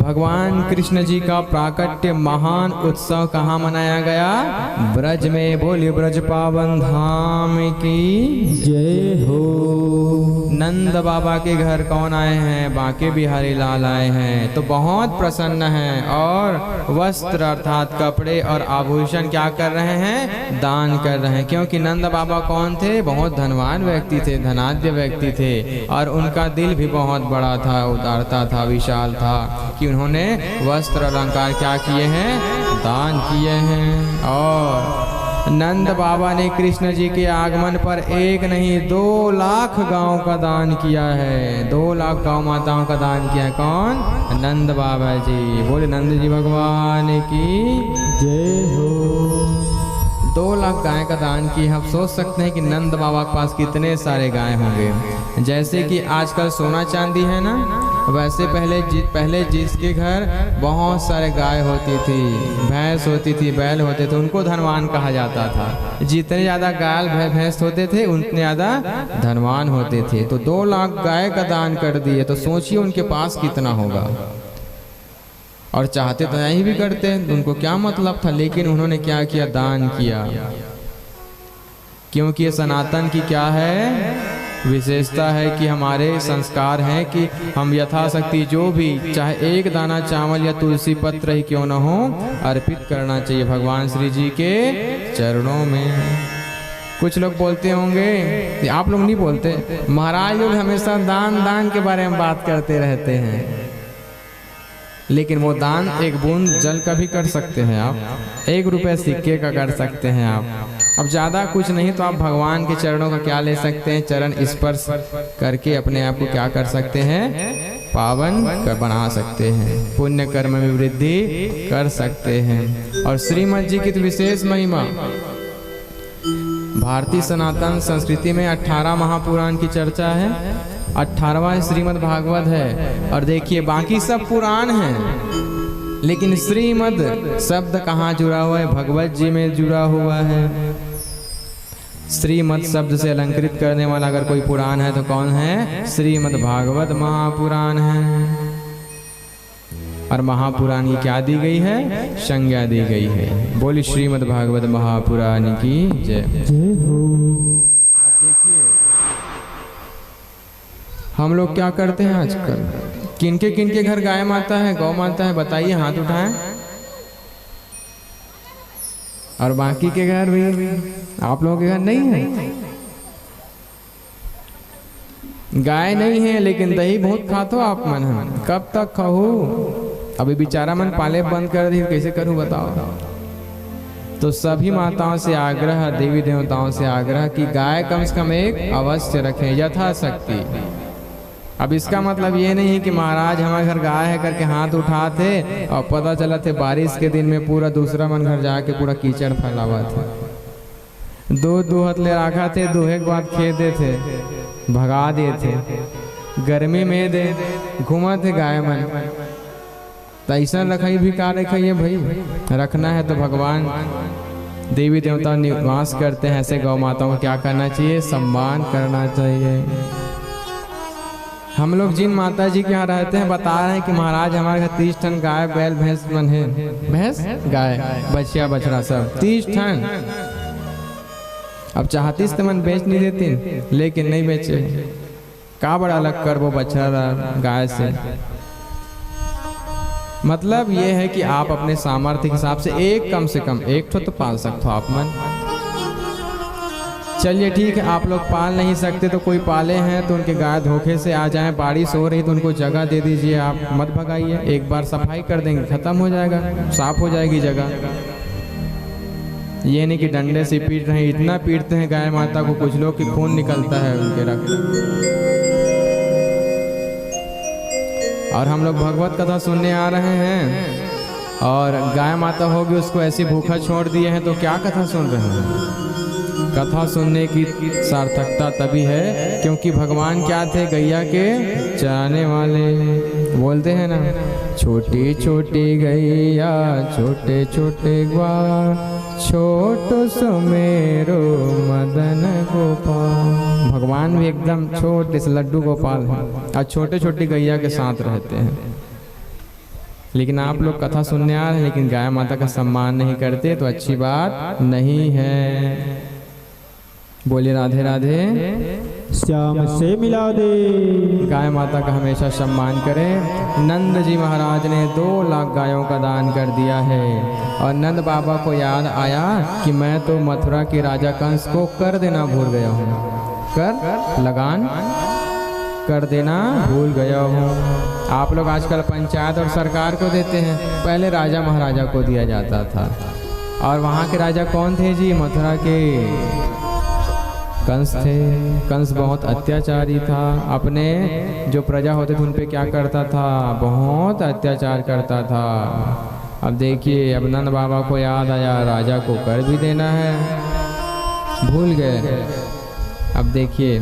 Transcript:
भगवान कृष्ण जी का प्राकट्य महान उत्सव कहाँ मनाया गया? ब्रज में। बोलिए ब्रज पावन धाम की जय हो। नंद बाबा के घर कौन आए हैं? बांके बिहारी लाल आए हैं, तो बहुत प्रसन्न हैं और वस्त्र अर्थात कपड़े और आभूषण क्या कर रहे हैं? दान कर रहे हैं। क्योंकि नंद बाबा कौन थे? बहुत धनवान व्यक्ति थे, धनाढ्य व्यक्ति थे और उनका दिल भी बहुत बड़ा था, उदारता था, विशाल था कि उन्होंने वस्त्र अलंकार क्या किए हैं? दान किए हैं। और नंद बाबा ने कृष्ण जी के आगमन पर 1 नहीं 2 लाख गांव का दान किया है। 2 लाख गांव माताओं का दान किया है। कौन? नंद बाबा जी। बोले नंद जी भगवान की जय हो। 2 लाख गाय का दान किया। आप सोच सकते हैं कि नंद बाबा के पास कितने सारे गाय होंगे। जैसे कि आजकल सोना चांदी है ना, वैसे पहले जिसके घर बहुत सारे गाय होती थी, भैंस होती थी, बैल होते थे, उनको धनवान कहा जाता था। जितने ज़्यादा गाय भैंस होते थे उतने ज़्यादा धनवान होते थे। तो 2 लाख गाय का दान कर दिए, तो सोचिए उनके पास कितना होगा। और चाहते तो नहीं भी करते, उनको क्या मतलब था, लेकिन उन्होंने क्या किया? दान किया। क्योंकि ये सनातन की क्या है? विशेषता है कि हमारे संस्कार हैं कि हम यथाशक्ति जो भी, चाहे 1 दाना चावल या तुलसी पत्र ही क्यों न हो, अर्पित करना चाहिए भगवान श्री जी के चरणों में। कुछ लोग बोलते होंगे, आप लोग नहीं बोलते, महाराज लोग हमेशा दान के बारे में बात करते रहते हैं, लेकिन वो दान 1 बूंद जल का भी कर सकते हैं आप, 1 रुपये सिक्के का कर सकते हैं आप। अब ज़्यादा कुछ नहीं तो आप भगवान के चरणों का क्या ले सकते हैं? चरण स्पर्श करके अपने आप को क्या कर सकते हैं? पावन बना सकते हैं, पुण्य कर्म में वृद्धि कर सकते हैं। और श्रीमद जी की तो विशेष महिमा। भारतीय सनातन संस्कृति में 18 महापुराण की चर्चा है। 18वां श्रीमद् भागवत है। और देखिए बाकी सब पुराण हैं, लेकिन श्रीमद् शब्द कहाँ जुड़ा हुआ है? भगवत जी में जुड़ा हुआ है। श्रीमद् शब्द से अलंकृत करने वाला अगर कोई पुराण है तो कौन है? श्रीमद् भागवत महापुराण है। और महापुराण की क्या दी गई है? संज्ञा दी गई है। बोली श्रीमद् भागवत महापुराण की जय। जय हो। अब देखिए हम लोग क्या करते हैं आजकल, किनके घर गाय माता है, गौ माता है? बताइए, हाथ उठाएं। और बाकी के घर भी, आप लोगों के घर नहीं है? गाय नहीं है लेकिन दही बहुत खाते हो आप। मन है कब तक खाओ? अभी बेचारा मन पाले बंद कर दी, कैसे करूं बताओ? तो सभी माताओं से आग्रह, देवी देवताओं से आग्रह कि गाय कम से कम 1 अवश्य रखें यथाशक्ति। अब इसका मतलब ये नहीं है कि महाराज हमारे घर गाय है करके हाथ उठाते और पता चला थे बारिश के दिन में पूरा दूसरा मन घर जाके पूरा कीचड़ फैला हुआ था। दूध दूहत ले रखा थे, दूहे के बाद खेदे थे, भगा दिए थे, गर्मी में दे घुमा थे गाय मन। तो ऐसा रखाई भी का रखाइए भाई, रखना है तो भगवान देवी देवता निवास करते हैं, ऐसे गौ माताओं को क्या करना चाहिए? सम्मान करना चाहिए। हम लोग जिन माता जी के यहाँ रहते हैं बता रहे हैं कि महाराज हमारे घर 30 टन गाय बैल भैंस मन है, भैंस गाय बछिया बछड़ा सब 30 टन। अब चाहती तो मन बेच नहीं देती, लेकिन नहीं बेचे। का बड़ा अलग कर वो बछड़ा गाय से। मतलब ये है कि आप अपने सामर्थ्य के हिसाब से कम 1 ठो तो पाल सकते हो आप मन। चलिए ठीक है, आप लोग पाल नहीं सकते तो कोई पाले हैं तो उनके गाय धोखे से आ जाएं, बारिश हो रही तो उनको जगह दे दीजिए, आप मत भगाइए। 1 बार सफाई कर देंगे, खत्म हो जाएगा, साफ हो जाएगी जगह। ये नहीं कि डंडे से पीट रहे हैं, इतना पीटते हैं गाय माता को कुछ लोग कि खून निकलता है उनके रक्त। और हम लोग भगवत कथा सुनने आ रहे हैं और गाय माता होगी उसको ऐसी भूखा छोड़ दिए हैं, तो क्या कथा सुन रहे हैं? कथा सुनने की सार्थकता तभी है क्योंकि भगवान क्या थे? गैया के चराने वाले। बोलते हैं ना, छोटी छोटी गैया छोटे छोटे ग्वाल, छोटो सुमेरो मदन गोपाल। भगवान भी एकदम छोटे से लड्डू गोपाल हैं और छोटे छोटी गैया के साथ रहते हैं। लेकिन आप लोग कथा सुनने आ रहे हैं लेकिन गाय माता का सम्मान नहीं करते तो अच्छी बात नहीं है। बोलिए राधे राधे। श्याम से मिला दे। गाय माता का हमेशा सम्मान करें। नंद जी महाराज ने 2 लाख गायों का दान कर दिया है और नंद बाबा को याद आया कि मैं तो मथुरा के राजा कंस को कर देना भूल गया हूँ। कर लगान कर देना भूल गया हूँ। आप लोग आजकल पंचायत और सरकार को देते हैं, पहले राजा महाराजा को दिया जाता था। और वहाँ के राजा कौन थे जी? मथुरा के कंस थे। कंस बहुत अत्याचारी था। अपने जो प्रजा होते थे उन पे क्या करता था? बहुत अत्याचार करता था। अब देखिए, अब नंद बाबा को याद आया राजा को कर भी देना है, भूल गए। अब देखिए